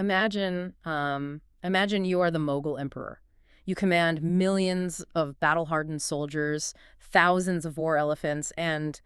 Imagine you are the Mughal emperor. You command millions of battle-hardened soldiers, thousands of war elephants, and,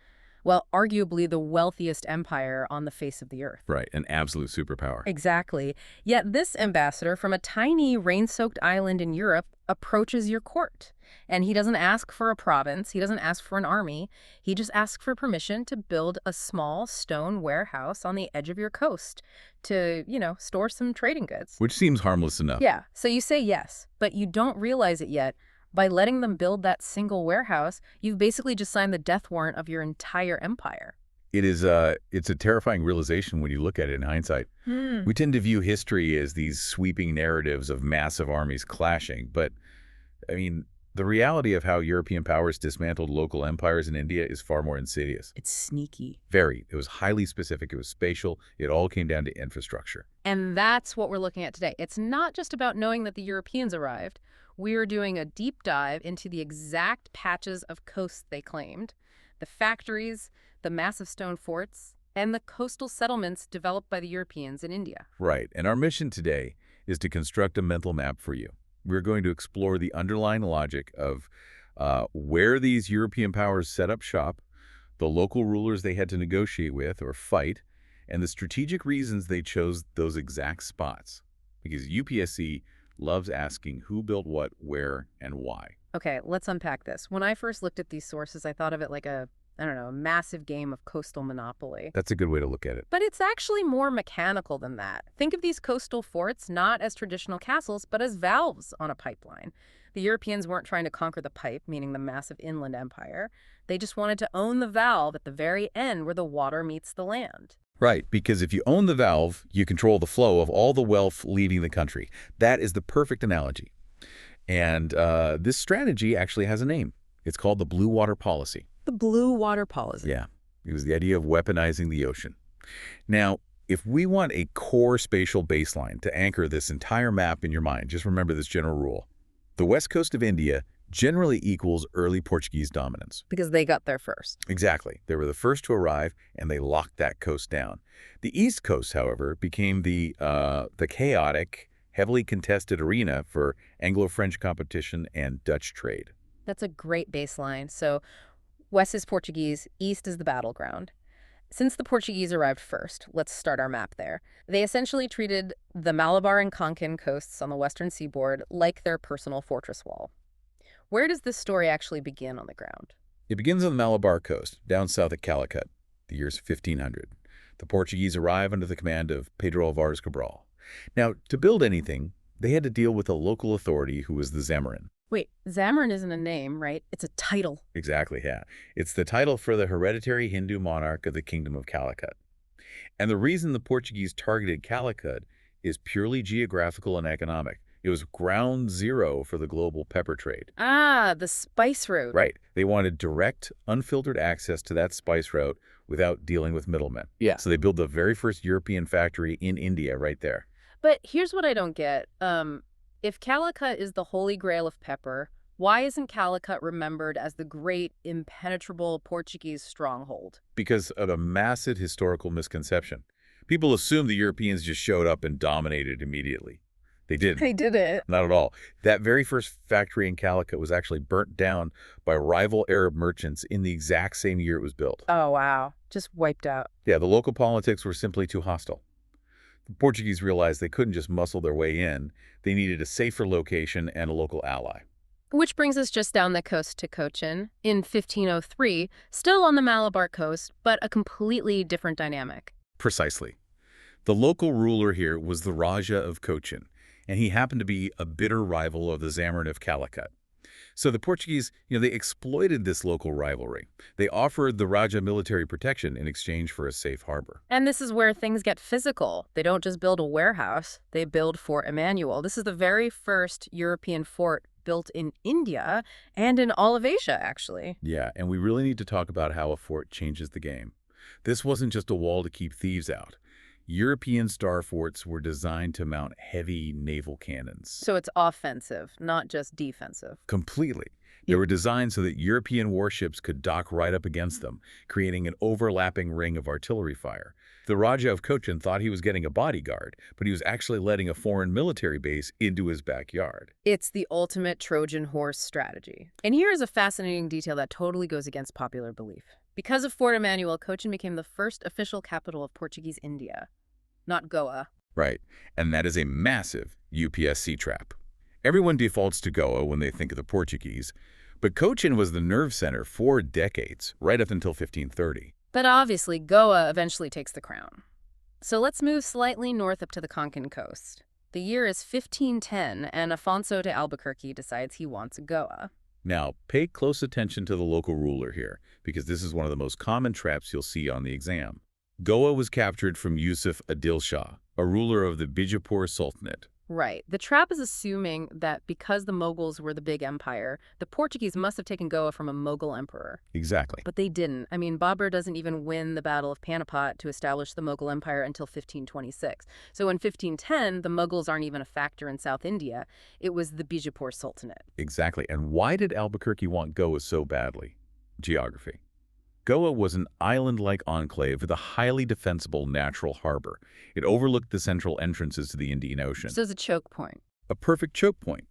well, arguably the wealthiest empire on the face of the earth. Right, an absolute superpower. Exactly. Yet this ambassador from a tiny rain-soaked island in Europe approaches your court. And he doesn't ask for a province, he doesn't ask for an army, he just asks for permission to build a small stone warehouse on the edge of your coast to, store some trading goods. Which seems harmless enough. Yeah, so you say yes, but you don't realize it yet. By letting them build that single warehouse, you've basically just signed the death warrant of your entire empire. It's a terrifying realization when you look at it in hindsight. We tend to view history as these sweeping narratives of massive armies clashing, but, I mean, the reality of how European powers dismantled local empires in India is far more insidious. It's sneaky. Very. It was highly specific. It was spatial. It all came down to infrastructure. And that's what we're looking at today. It's not just about knowing that the Europeans arrived. We're doing a deep dive into the exact patches of coast they claimed, the factories, the massive stone forts, and the coastal settlements developed by the Europeans in India. Right. And our mission today is to construct a mental map for you. We're going to explore the underlying logic of where these European powers set up shop, the local rulers they had to negotiate with or fight, and the strategic reasons they chose those exact spots. Because UPSC loves asking who built what, where, and why. Okay, let's unpack this. When I first looked at these sources, I thought of it like a massive game of coastal monopoly. That's a good way to look at it. But it's actually more mechanical than that. Think of these coastal forts not as traditional castles, but as valves on a pipeline. The Europeans weren't trying to conquer the pipe, meaning the massive inland empire. They just wanted to own the valve at the very end where the water meets the land. Right, because if you own the valve, you control the flow of all the wealth leaving the country. That is the perfect analogy. And this strategy actually has a name. It's called the Blue Water Policy. The Blue Water Policy. Yeah, it was the idea of weaponizing the ocean. Now, if we want a core spatial baseline to anchor this entire map in your mind, just remember this general rule. The west coast of India generally equals early Portuguese dominance. Because they got there first. Exactly. They were the first to arrive, and they locked that coast down. The east coast, however, became the chaotic, heavily contested arena for Anglo-French competition and Dutch trade. That's a great baseline. So west is Portuguese, east is the battleground. Since the Portuguese arrived first, let's start our map there. They essentially treated the Malabar and Konkan coasts on the western seaboard like their personal fortress wall. Where does this story actually begin on the ground? It begins on the Malabar coast, down south of Calicut, the year's 1500. The Portuguese arrive under the command of Pedro Álvares Cabral. Now, to build anything, they had to deal with a local authority who was the Zamarin. Wait, Zamarin isn't a name, right? It's a title. Exactly, yeah. It's the title for the hereditary Hindu monarch of the Kingdom of Calicut. And the reason the Portuguese targeted Calicut is purely geographical and economic. It was ground zero for the global pepper trade. Ah, the spice route. Right. They wanted direct, unfiltered access to that spice route without dealing with middlemen. Yeah. So they built the very first European factory in India right there. But here's what I don't get. If Calicut is the holy grail of pepper, why isn't Calicut remembered as the great, impenetrable Portuguese stronghold? Because of a massive historical misconception. People assume the Europeans just showed up and dominated immediately. They didn't. They didn't. Not at all. That very first factory in Calicut was actually burnt down by rival Arab merchants in the exact same year it was built. Oh, wow. Just wiped out. Yeah, the local politics were simply too hostile. The Portuguese realized they couldn't just muscle their way in. They needed a safer location and a local ally. Which brings us just down the coast to Cochin in 1503, still on the Malabar coast, but a completely different dynamic. Precisely. The local ruler here was the Raja of Cochin, and he happened to be a bitter rival of the Zamarin of Calicut. So the Portuguese, they exploited this local rivalry. They offered the Raja military protection in exchange for a safe harbor. And this is where things get physical. They don't just build a warehouse, they build Fort Emmanuel. This is the very first European fort built in India and in all of Asia, actually. Yeah, and we really need to talk about how a fort changes the game. This wasn't just a wall to keep thieves out. European star forts were designed to mount heavy naval cannons. So it's offensive, not just defensive. Completely. They were designed so that European warships could dock right up against them, creating an overlapping ring of artillery fire. The Raja of Cochin thought he was getting a bodyguard, but he was actually letting a foreign military base into his backyard. It's the ultimate Trojan horse strategy. And here is a fascinating detail that totally goes against popular belief. Because of Fort Emmanuel, Cochin became the first official capital of Portuguese India, not Goa. Right, and that is a massive UPSC trap. Everyone defaults to Goa when they think of the Portuguese, but Cochin was the nerve center for decades, right up until 1530. But obviously, Goa eventually takes the crown. So let's move slightly north up to the Konkan coast. The year is 1510, and Afonso de Albuquerque decides he wants Goa. Now, pay close attention to the local ruler here, because this is one of the most common traps you'll see on the exam. Goa was captured from Yusuf Adil Shah, a ruler of the Bijapur Sultanate. Right. The trap is assuming that because the Mughals were the big empire, the Portuguese must have taken Goa from a Mughal emperor. Exactly. But they didn't. I mean, Babur doesn't even win the Battle of Panipat to establish the Mughal Empire until 1526. So in 1510, the Mughals aren't even a factor in South India. It was the Bijapur Sultanate. Exactly. And why did Albuquerque want Goa so badly? Geography. Goa was an island-like enclave with a highly defensible natural harbor. It overlooked the central entrances to the Indian Ocean. So it's a choke point. A perfect choke point.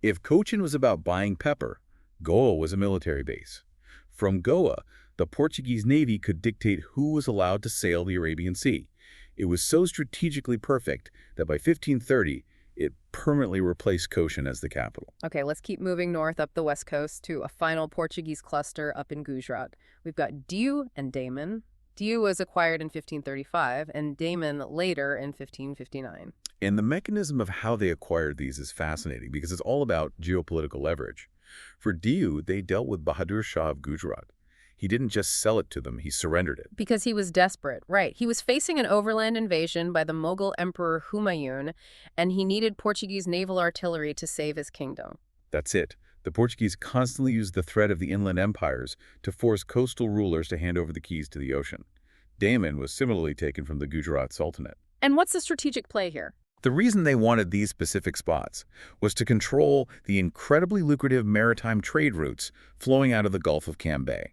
If Cochin was about buying pepper, Goa was a military base. From Goa, the Portuguese Navy could dictate who was allowed to sail the Arabian Sea. It was so strategically perfect that by 1530, it permanently replaced Cochin as the capital. Okay, let's keep moving north up the west coast to a final Portuguese cluster up in Gujarat. We've got Diu and Daman. Diu was acquired in 1535 and Daman later in 1559. And the mechanism of how they acquired these is fascinating because it's all about geopolitical leverage. For Diu, they dealt with Bahadur Shah of Gujarat. He didn't just sell it to them, he surrendered it. Because he was desperate, right. He was facing an overland invasion by the Mughal Emperor Humayun, and he needed Portuguese naval artillery to save his kingdom. That's it. The Portuguese constantly used the threat of the inland empires to force coastal rulers to hand over the keys to the ocean. Daman was similarly taken from the Gujarat Sultanate. And what's the strategic play here? The reason they wanted these specific spots was to control the incredibly lucrative maritime trade routes flowing out of the Gulf of Cambay.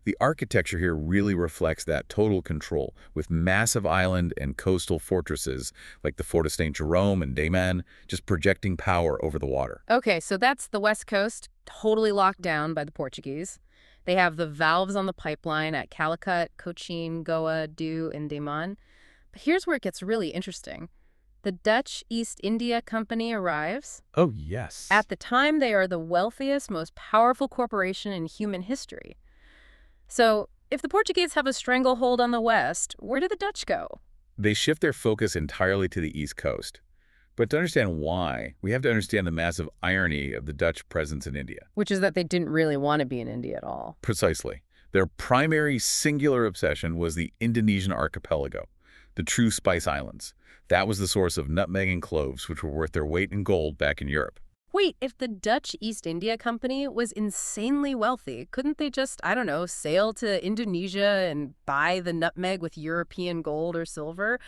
The architecture here really reflects that total control, with massive island and coastal fortresses like the Fort of St. Jerome and Daman just projecting power over the water. Okay, so that's the west coast, totally locked down by the Portuguese. They have the valves on the pipeline at Calicut, Cochin, Goa, Diu, and Daman. But here's where it gets really interesting. The Dutch East India Company arrives. Oh, yes. At the time, they are the wealthiest, most powerful corporation in human history. So, if the Portuguese have a stranglehold on the West, where do the Dutch go? They shift their focus entirely to the East Coast. But to understand why, we have to understand the massive irony of the Dutch presence in India. Which is that they didn't really want to be in India at all. Precisely. Their primary singular obsession was the Indonesian archipelago, the true Spice Islands. That was the source of nutmeg and cloves, which were worth their weight in gold back in Europe. Wait, if the Dutch East India Company was insanely wealthy, couldn't they just, I don't know, sail to Indonesia and buy the nutmeg with European gold or silver?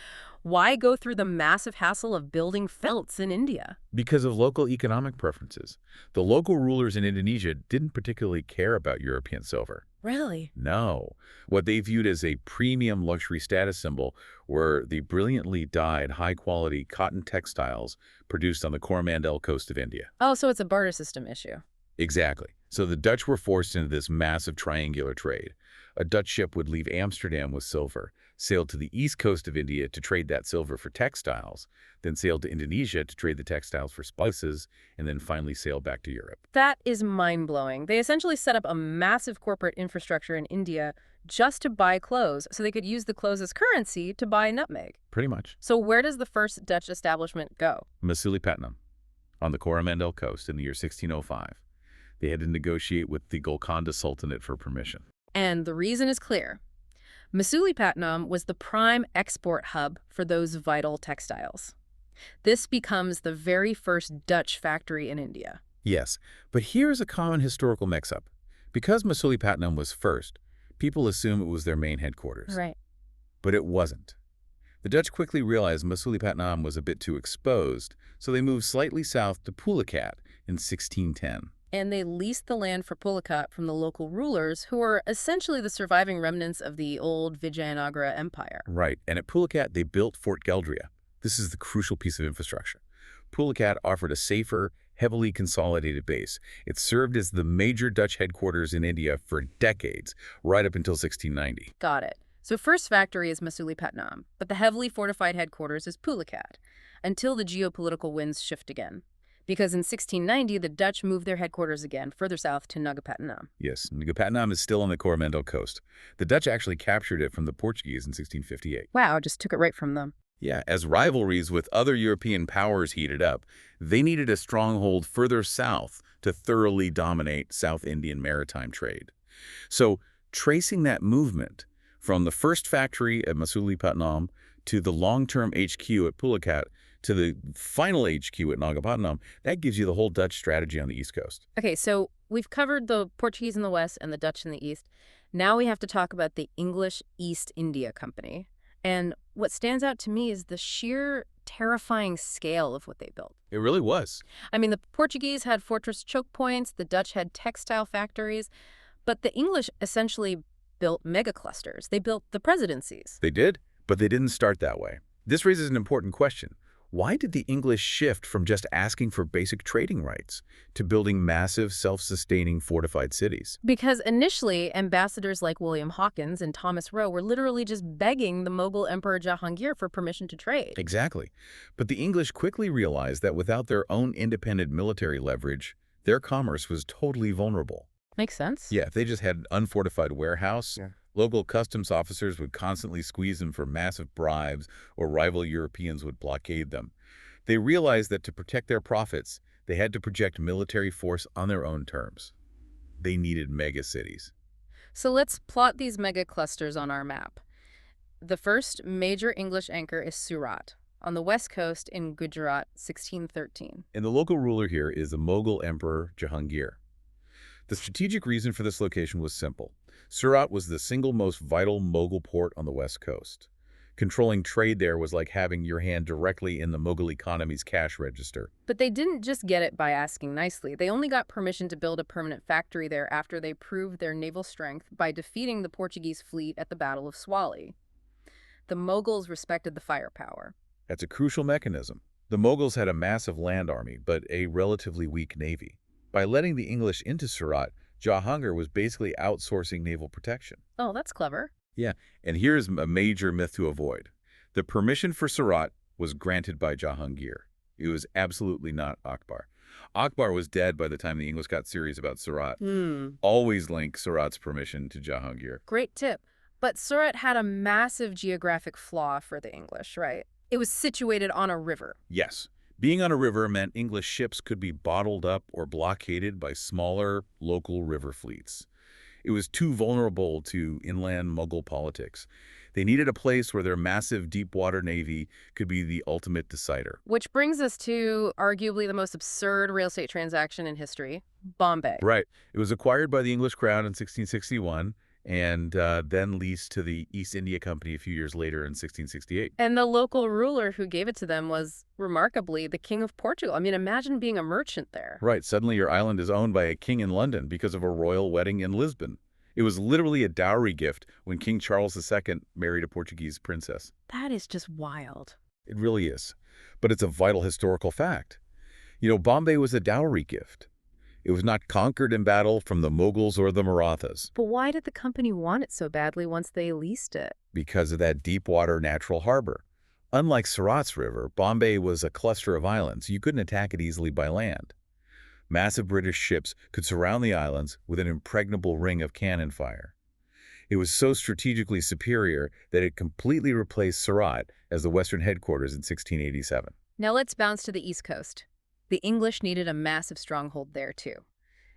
Why go through the massive hassle of building felts in India? Because of local economic preferences. The local rulers in Indonesia didn't particularly care about European silver. Really? No. What they viewed as a premium luxury status symbol were the brilliantly dyed, high-quality cotton textiles produced on the Coromandel coast of India. Oh, so it's a barter system issue. Exactly. So the Dutch were forced into this massive triangular trade. A Dutch ship would leave Amsterdam with silver, sail to the east coast of India to trade that silver for textiles, then sail to Indonesia to trade the textiles for spices, and then finally sail back to Europe. That is mind-blowing. They essentially set up a massive corporate infrastructure in India just to buy clothes, so they could use the clothes as currency to buy nutmeg. Pretty much. So where does the first Dutch establishment go? Masulipatam, on the Coromandel coast in the year 1605. They had to negotiate with the Golconda Sultanate for permission. And the reason is clear. Masulipatam was the prime export hub for those vital textiles. This becomes the very first Dutch factory in India. Yes, but here's a common historical mix-up. Because Masulipatam was first, people assume it was their main headquarters. Right. But it wasn't. The Dutch quickly realized Masulipatam was a bit too exposed, so they moved slightly south to Pulicat in 1610. And they leased the land for Pulicat from the local rulers, who were essentially the surviving remnants of the old Vijayanagara Empire. Right, and at Pulicat, they built Fort Geldria. This is the crucial piece of infrastructure. Pulicat offered a safer, heavily consolidated base. It served as the major Dutch headquarters in India for decades, right up until 1690. Got it. So first factory is Masulipatam, but the heavily fortified headquarters is Pulicat, until the geopolitical winds shift again. Because in 1690, the Dutch moved their headquarters again, further south to Nagapattinam. Yes, Nagapattinam is still on the Coromandel coast. The Dutch actually captured it from the Portuguese in 1658. Wow, just took it right from them. Yeah, as rivalries with other European powers heated up, they needed a stronghold further south to thoroughly dominate South Indian maritime trade. So, tracing that movement from the first factory at Masulipatam to the long-term HQ at Pulicat to the final HQ at Nagapattinam, that gives you the whole Dutch strategy on the East Coast. Okay, so we've covered the Portuguese in the west and the Dutch in the east. Now we have to talk about the English East India Company. And what stands out to me is the sheer terrifying scale of what they built. It really was. I mean, the Portuguese had fortress choke points, the Dutch had textile factories, but the English essentially built megaclusters. They built the presidencies. They did, but they didn't start that way. This raises an important question. Why did the English shift from just asking for basic trading rights to building massive, self-sustaining fortified cities? Because initially, ambassadors like William Hawkins and Thomas Roe were literally just begging the Mughal Emperor Jahangir for permission to trade. Exactly. But the English quickly realized that without their own independent military leverage, their commerce was totally vulnerable. Makes sense. Yeah, if they just had an unfortified warehouse, local customs officers would constantly squeeze them for massive bribes, or rival Europeans would blockade them. They realized that to protect their profits, they had to project military force on their own terms. They needed megacities. So let's plot these megaclusters on our map. The first major English anchor is Surat, on the west coast in Gujarat, 1613. And the local ruler here is the Mughal Emperor Jahangir. The strategic reason for this location was simple. Surat was the single most vital Mughal port on the west coast. Controlling trade there was like having your hand directly in the Mughal economy's cash register. But they didn't just get it by asking nicely. They only got permission to build a permanent factory there after they proved their naval strength by defeating the Portuguese fleet at the Battle of Swali. The Mughals respected the firepower. That's a crucial mechanism. The Mughals had a massive land army, but a relatively weak navy. By letting the English into Surat, Jahangir was basically outsourcing naval protection. Oh, that's clever. Yeah, and here's a major myth to avoid. The permission for Surat was granted by Jahangir. It was absolutely not Akbar. Akbar was dead by the time the English got serious about Surat. Always link Surat's permission to Jahangir. Great tip. But Surat had a massive geographic flaw for the English, right? It was situated on a river. Yes. Being on a river meant English ships could be bottled up or blockaded by smaller, local river fleets. It was too vulnerable to inland Mughal politics. They needed a place where their massive deep-water navy could be the ultimate decider. Which brings us to arguably the most absurd real estate transaction in history, Bombay. Right. It was acquired by the English Crown in 1661 and then leased to the East India Company a few years later in 1668. And the local ruler who gave it to them was, remarkably, the King of Portugal. I mean, imagine being a merchant there. Right. Suddenly your island is owned by a king in London because of a royal wedding in Lisbon. It was literally a dowry gift when King Charles II married a Portuguese princess. That is just wild. It really is. But it's a vital historical fact. You know, Bombay was a dowry gift. It was not conquered in battle from the Mughals or the Marathas. But why did the company want it so badly once they leased it? Because of that deep-water natural harbor. Unlike Surat's river, Bombay was a cluster of islands. You couldn't attack it easily by land. Massive British ships could surround the islands with an impregnable ring of cannon fire. It was so strategically superior that it completely replaced Surat as the western headquarters in 1687. Now let's bounce to the East Coast. The English needed a massive stronghold there, too.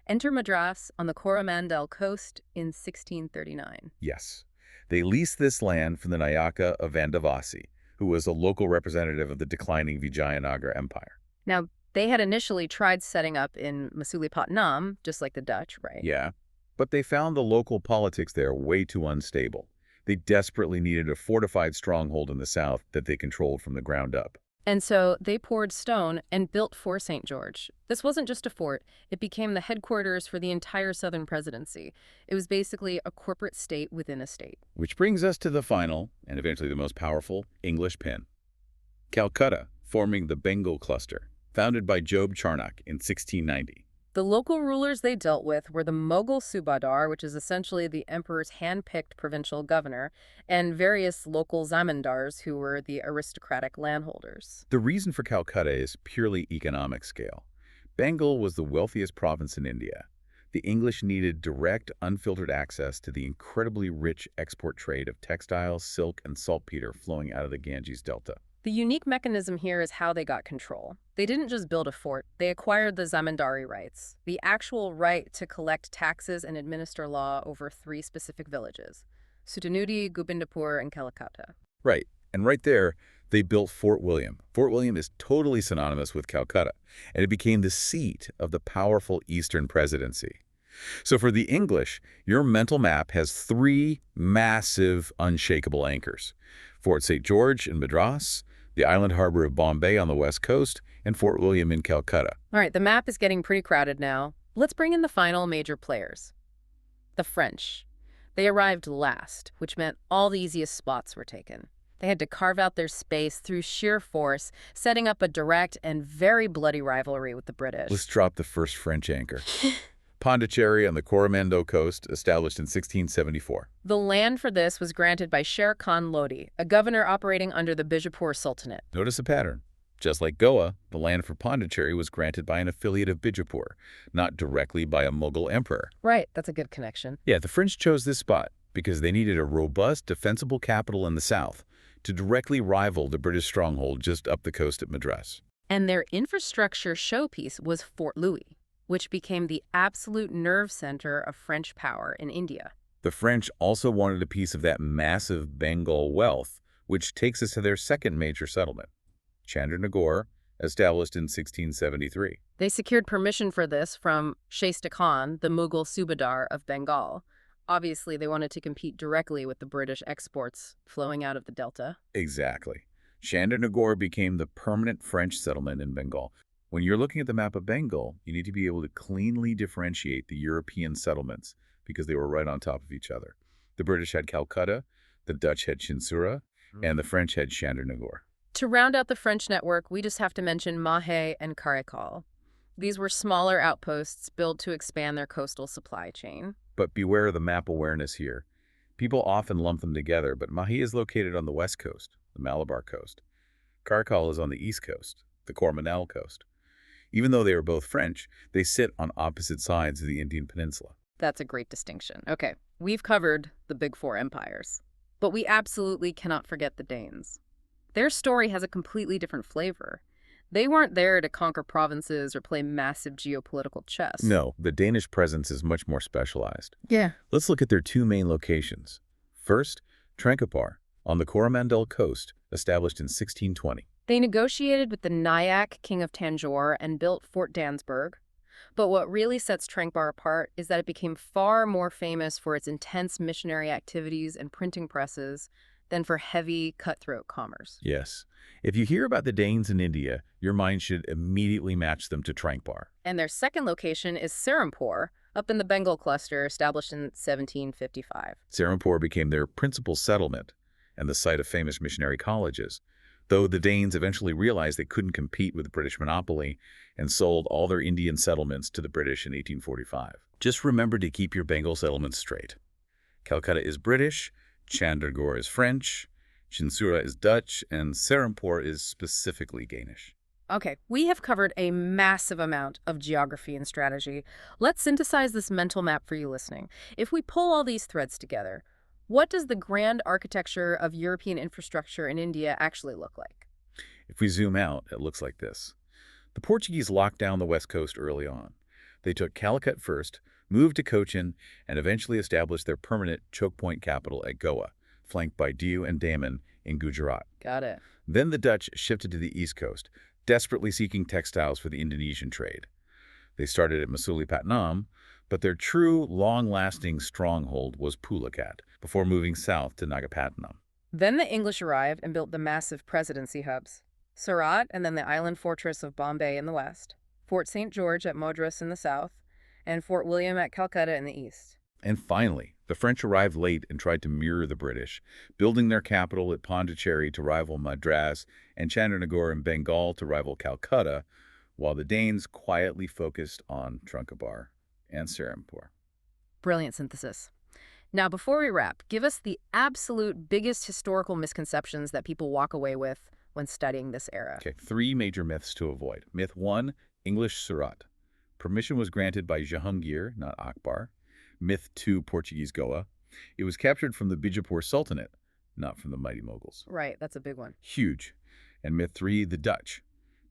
Enter Madras on the Coromandel coast in 1639. Yes. They leased this land from the Nayaka of Vandavasi, who was a local representative of the declining Vijayanagara Empire. Now, they had initially tried setting up in Masulipatam, just like the Dutch, right? Yeah, but they found the local politics there way too unstable. They desperately needed a fortified stronghold in the south that they controlled from the ground up. And so they poured stone and built Fort St. George. This wasn't just a fort, it became the headquarters for the entire Southern Presidency. It was basically a corporate state within a state. Which brings us to the final, and eventually the most powerful, English pen. Calcutta, forming the Bengal cluster, founded by Job Charnock in 1690. The local rulers they dealt with were the Mughal Subadar, which is essentially the emperor's hand-picked provincial governor, and various local zamindars, who were the aristocratic landholders. The reason for Calcutta is purely economic scale. Bengal was the wealthiest province in India. The English needed direct, unfiltered access to the incredibly rich export trade of textiles, silk, and saltpeter flowing out of the Ganges Delta. The unique mechanism here is how they got control. They didn't just build a fort, they acquired the zamindari rights, the actual right to collect taxes and administer law over 3 specific villages: Sutanudi, Gobindapur, and Calicut. Right, and right there, they built Fort William. Fort William is totally synonymous with Calcutta, and it became the seat of the powerful Eastern Presidency. So for the English, your mental map has 3 massive, unshakable anchors: Fort St. George in Madras, the island harbor of Bombay on the west coast, and Fort William in Calcutta. All right, the map is getting pretty crowded now. Let's bring in the final major players. The French. They arrived last, which meant all the easiest spots were taken. They had to carve out their space through sheer force, setting up a direct and very bloody rivalry with the British. Let's drop the first French anchor. Pondicherry on the Coromandel coast, established in 1674. The land for this was granted by Sher Khan Lodi, a governor operating under the Bijapur Sultanate. Notice a pattern. Just like Goa, the land for Pondicherry was granted by an affiliate of Bijapur, not directly by a Mughal emperor. Right, that's a good connection. Yeah, the French chose this spot because they needed a robust, defensible capital in the south to directly rival the British stronghold just up the coast at Madras. And their infrastructure showpiece was Fort Louis, which became the absolute nerve center of French power in India. The French also wanted a piece of that massive Bengal wealth, which takes us to their second major settlement, Chandernagore, established in 1673. They secured permission for this from Shaista Khan, the Mughal Subadar of Bengal. Obviously, they wanted to compete directly with the British exports flowing out of the delta. Exactly. Chandernagore became the permanent French settlement in Bengal. When you're looking at the map of Bengal, you need to be able to cleanly differentiate the European settlements because they were right on top of each other. The British had Calcutta, the Dutch had Chinsura, and the French had Chandernagore. To round out the French network, we just have to mention Mahe and Karaikal. These were smaller outposts built to expand their coastal supply chain. But beware of the map awareness here. People often lump them together, but Mahi is located on the west coast, the Malabar coast. Karaikal is on the east coast, the Coromandel coast. Even though they are both French, they sit on opposite sides of the Indian peninsula. That's a great distinction. Okay, we've covered the big 4 empires, but we absolutely cannot forget the Danes. Their story has a completely different flavor. They weren't there to conquer provinces or play massive geopolitical chess. No, the Danish presence is much more specialized. Yeah. Let's look at their 2 main locations. First, Trankapar, on the Coromandel coast, established in 1620. They negotiated with the Nayak, king of Tanjore, and built Fort Dansburg. But what really sets Trankapar apart is that it became far more famous for its intense missionary activities and printing presses than for heavy, cutthroat commerce. Yes. If you hear about the Danes in India, your mind should immediately match them to Trankapar. And their second location is Serampore, up in the Bengal cluster, established in 1755. Serampore became their principal settlement and the site of famous missionary colleges, though the Danes eventually realized they couldn't compete with the British monopoly and sold all their Indian settlements to the British in 1845. Just remember to keep your Bengal settlements straight. Calcutta is British, Chandernagore is French, Chinsura is Dutch, and Serampore is specifically Danish. Okay, we have covered a massive amount of geography and strategy. Let's synthesize this mental map for you listening. If we pull all these threads together, what does the grand architecture of European infrastructure in India actually look like? If we zoom out, it looks like this. The Portuguese locked down the west coast early on. They took Calicut first, moved to Cochin, and eventually established their permanent choke point capital at Goa, flanked by Diu and Daman in Gujarat. Got it. Then the Dutch shifted to the east coast, desperately seeking textiles for the Indonesian trade. They started at Masulipatam, but their true, long-lasting stronghold was Pulakat, before moving south to Nagapattinam. Then the English arrived and built the massive presidency hubs. Surat, and then the island fortress of Bombay in the west, Fort St. George at Madras in the south, and Fort William at Calcutta in the east. And finally, the French arrived late and tried to mirror the British, building their capital at Pondicherry to rival Madras and Chandernagore in Bengal to rival Calcutta, while the Danes quietly focused on Truncabar and Serampore. Brilliant synthesis. Now, before we wrap, give us the absolute biggest historical misconceptions that people walk away with when studying this era. Okay, 3 major myths to avoid. Myth 1, English Surat. Permission was granted by Jahangir, not Akbar. Myth 2, Portuguese Goa. It was captured from the Bijapur Sultanate, not from the mighty Mughals. Right, that's a big one. Huge. And myth 3, the Dutch.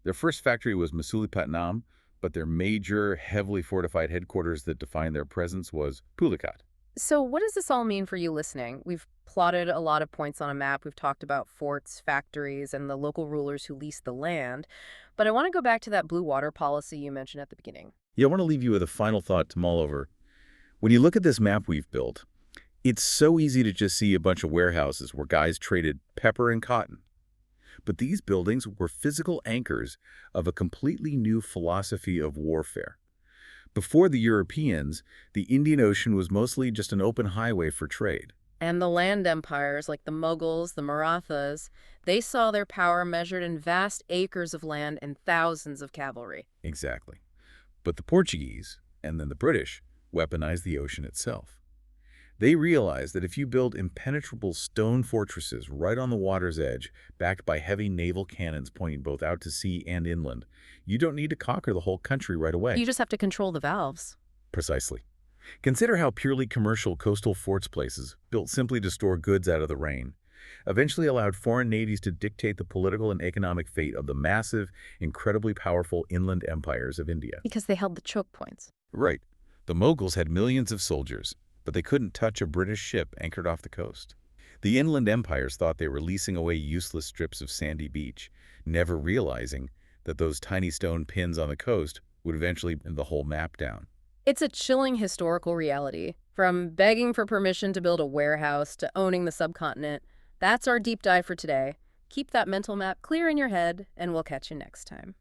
Their first factory was Masulipatam, but their major, heavily fortified headquarters that defined their presence was Pulicat. So what does this all mean for you listening? We've plotted a lot of points on a map. We've talked about forts, factories, and the local rulers who leased the land. But I want to go back to that blue water policy you mentioned at the beginning. Yeah, I want to leave you with a final thought to mull over. When you look at this map we've built, it's so easy to just see a bunch of warehouses where guys traded pepper and cotton. But these buildings were physical anchors of a completely new philosophy of warfare. Before the Europeans, the Indian Ocean was mostly just an open highway for trade. And the land empires, like the Mughals, the Marathas, they saw their power measured in vast acres of land and thousands of cavalry. Exactly. But the Portuguese, and then the British, weaponized the ocean itself. They realized that if you build impenetrable stone fortresses right on the water's edge, backed by heavy naval cannons pointing both out to sea and inland, you don't need to conquer the whole country right away. You just have to control the valves. Precisely. Consider how purely commercial coastal forts places, built simply to store goods out of the rain, eventually allowed foreign navies to dictate the political and economic fate of the massive, incredibly powerful inland empires of India. Because they held the choke points. Right. The Mughals had millions of soldiers, but they couldn't touch a British ship anchored off the coast. The inland empires thought they were leasing away useless strips of sandy beach, never realizing that those tiny stone pins on the coast would eventually bring the whole map down. It's a chilling historical reality. From begging for permission to build a warehouse to owning the subcontinent, that's our deep dive for today. Keep that mental map clear in your head, and we'll catch you next time.